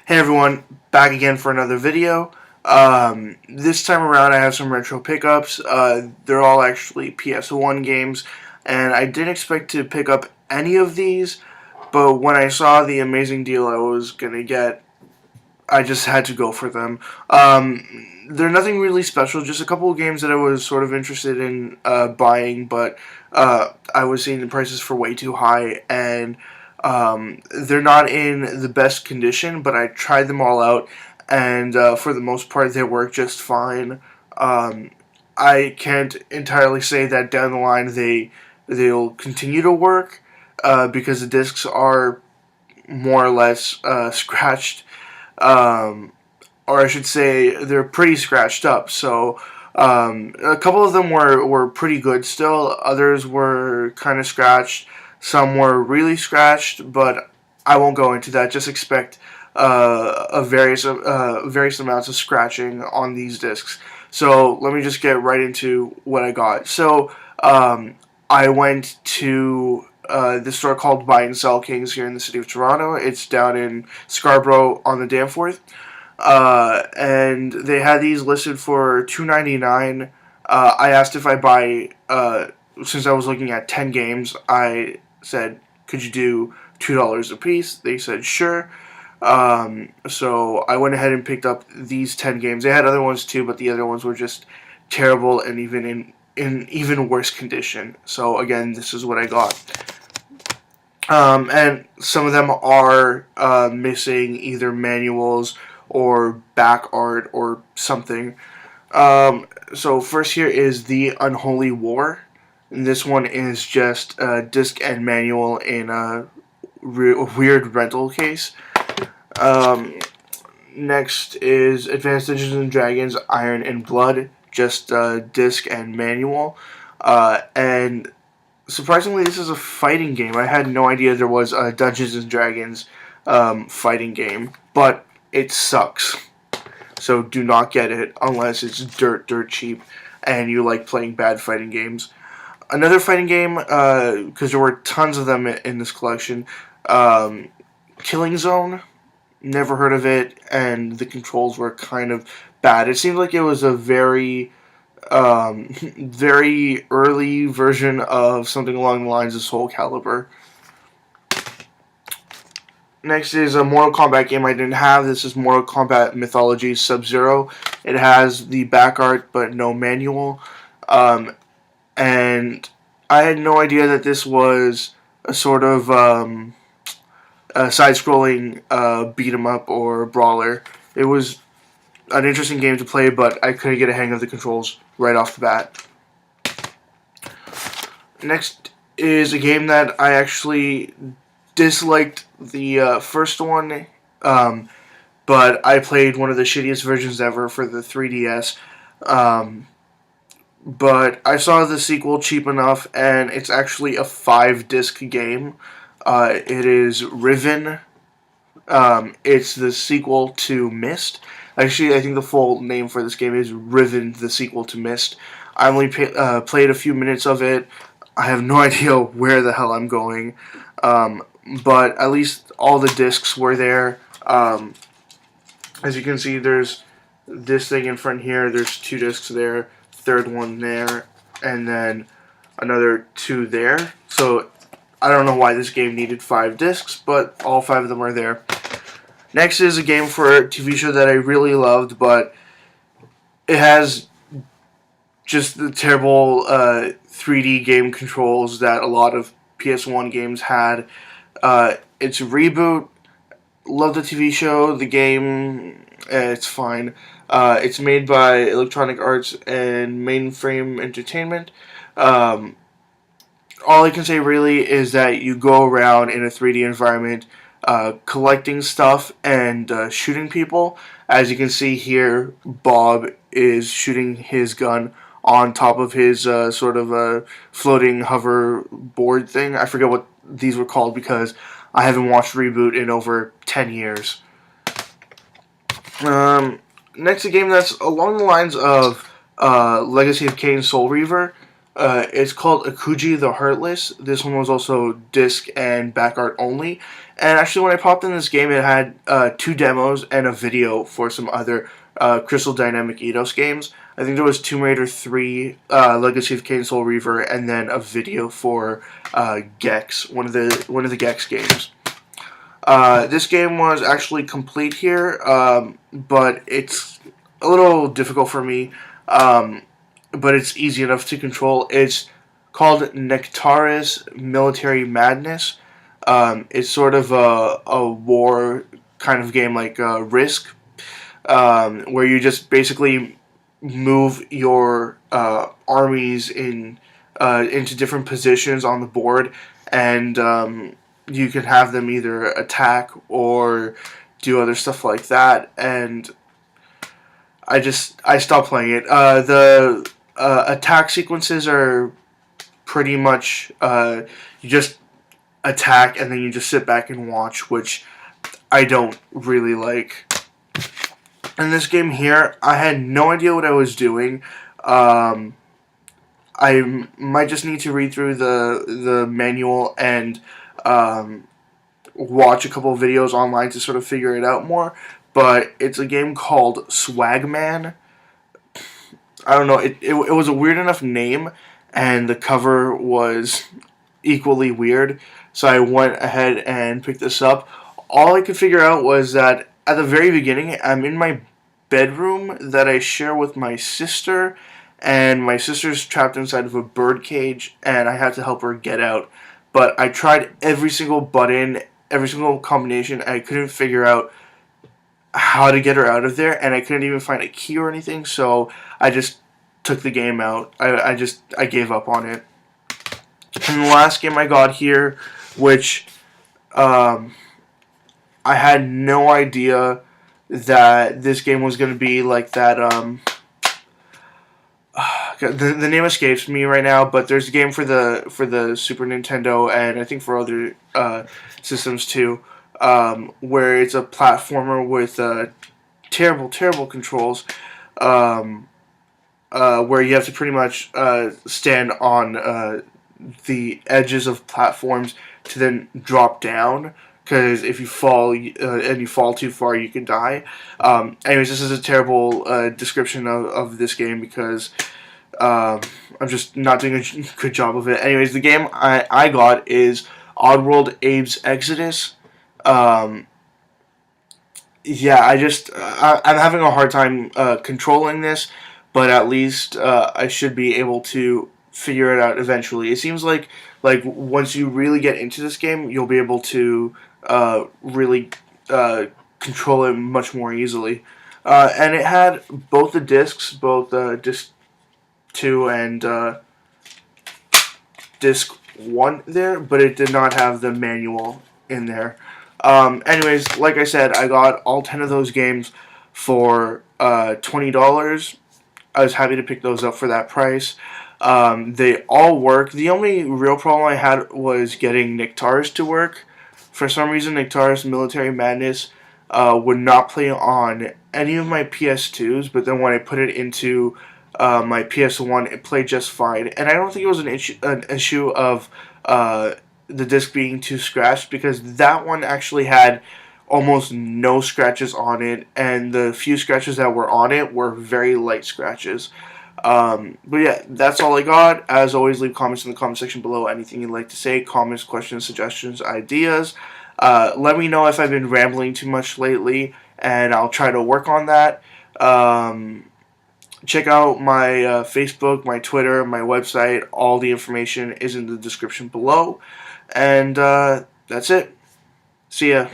Hey everyone, back again for another video. This time around I have some retro pickups. They're all actually PS1 games, and I didn't expect to pick up any of these, but when I saw the amazing deal I was going to get, I just had to go for them. They're nothing really special, just a couple of games that I was sort of interested in buying, but I was seeing the prices for way too high, and they're not in the best condition, but I tried them all out, and for the most part, they work just fine. I can't entirely say that down the line they'll continue to work because the discs are more or less scratched, or I should say they're pretty scratched up. So a couple of them were pretty good still. Others were kind of scratched. Some were really scratched, but I won't go into that. Just expect various amounts of scratching on these discs. So let me just get right into what I got. So I went to this store called Buy and Sell Kings here in the city of Toronto. It's down in Scarborough on the Danforth. And they had these listed for $2.99. I asked if I buy, since I was looking at 10 games, I said, could you do $2 a piece? They said, sure. So I went ahead and picked up these 10 games. They had other ones too, but the other ones were just terrible and in even worse condition. So again, this is what I got. And some of them are missing either manuals or back art or something. So first here is The Unholy War. And this one is just a disc and manual in a weird rental case. Next is Advanced Dungeons and Dragons Iron and Blood, just disc and manual. And surprisingly, this is a fighting game. I had no idea there was a Dungeons and Dragons fighting game, but it sucks. So do not get it unless it's dirt cheap and you like playing bad fighting games. Another fighting game, because there were tons of them in this collection, Killing Zone. Never heard of it, and the controls were kind of bad. It seemed like it was a very very early version of something along the lines of Soul Calibur. Next is a Mortal Kombat game I didn't have. This is Mortal Kombat Mythology Sub-Zero. It has the back art but no manual. And I had no idea that this was a sort of side-scrolling beat-em-up or brawler. It was an interesting game to play, but I couldn't get a hang of the controls right off the bat. Next is a game that I actually disliked the first one, but I played one of the shittiest versions ever for the 3DS. But I saw the sequel cheap enough, and it's actually a 5-disc game. It is Riven. It's the sequel to Myst. Actually, I think the full name for this game is Riven, the sequel to Myst. I only played a few minutes of it. I have no idea where the hell I'm going. But at least all the discs were there. As you can see, there's this thing in front here. There's 2 discs there. Third one there. And then another 2 there. So I don't know why this game needed 5 discs, but all 5 of them are there. Next is a game for a TV show that I really loved, but it has just the terrible 3D game controls that a lot of PS1 games had. It's a Reboot. Love the TV show. The game, it's fine. It's made by Electronic Arts and Mainframe Entertainment. All I can say really is that you go around in a 3D environment collecting stuff and shooting people. As you can see here, Bob is shooting his gun on top of his sort of floating hoverboard thing. I forget what these were called because I haven't watched Reboot in over 10 years. Next, a game that's along the lines of Legacy of Kain Soul Reaver. It's called Akuji the Heartless. This one was also disc and back art only. And actually, when I popped in this game, it had 2 demos and a video for some other Crystal Dynamic Eidos games. I think there was Tomb Raider 3, Legacy of Kain Soul Reaver, and then a video for Gex, one of the Gex games. This game was actually complete here, but it's a little difficult for me. But it's easy enough to control. It's called Nectaris Military Madness. It's sort of a war kind of game like Risk, where you just basically move your armies into different positions on the board, and you can have them either attack or do other stuff like that. And I stopped playing it. The attack sequences are pretty much you just attack and then you just sit back and watch, which I don't really like. In this game here, I had no idea what I was doing. I might just need to read through the manual and watch a couple of videos online to sort of figure it out more. But it's a game called Swagman. I don't know, it was a weird enough name, and the cover was equally weird, so I went ahead and picked this up. All I could figure out was that at the very beginning, I'm in my bedroom that I share with my sister, and my sister's trapped inside of a bird cage, and I have to help her get out. But I tried every single button, every single combination, and I couldn't figure out how to get her out of there, and I couldn't even find a key or anything, so I just took the game out. I gave up on it. And the last game I got here, which I had no idea that this game was going to be like that. The name escapes me right now, but there's a game for the Super Nintendo and I think for other systems too, where it's a platformer with terrible controls, where you have to pretty much stand on the edges of platforms to then drop down, because if you fall and you fall too far, you can die. Anyways, this is a terrible description of this game because I'm just not doing a good job of it. Anyways, the game I got is Oddworld Abe's Exodus. Yeah, I'm having a hard time controlling this, but at least I should be able to figure it out eventually. It seems like once you really get into this game, you'll be able to really control it much more easily. And it had both the discs, both disc 2 and disc 1 there, but it did not have the manual in there. Anyways, like I said, I got all 10 of those games for $20. I was happy to pick those up for that price. They all work. The only real problem I had was getting Nectaris to work. For some reason, Nectaris Military Madness would not play on any of my PS2s, but then when I put it into my PS1, it played just fine. And I don't think it was an issue of the disc being too scratched, because that one actually had almost no scratches on it, and the few scratches that were on it were very light scratches. But yeah, that's all I got. As always, leave comments in the comment section below. Anything you'd like to say, comments, questions, suggestions, ideas. Let me know if I've been rambling too much lately, and I'll try to work on that. Check out my Facebook, my Twitter, my website. All the information is in the description below. And that's it. See ya.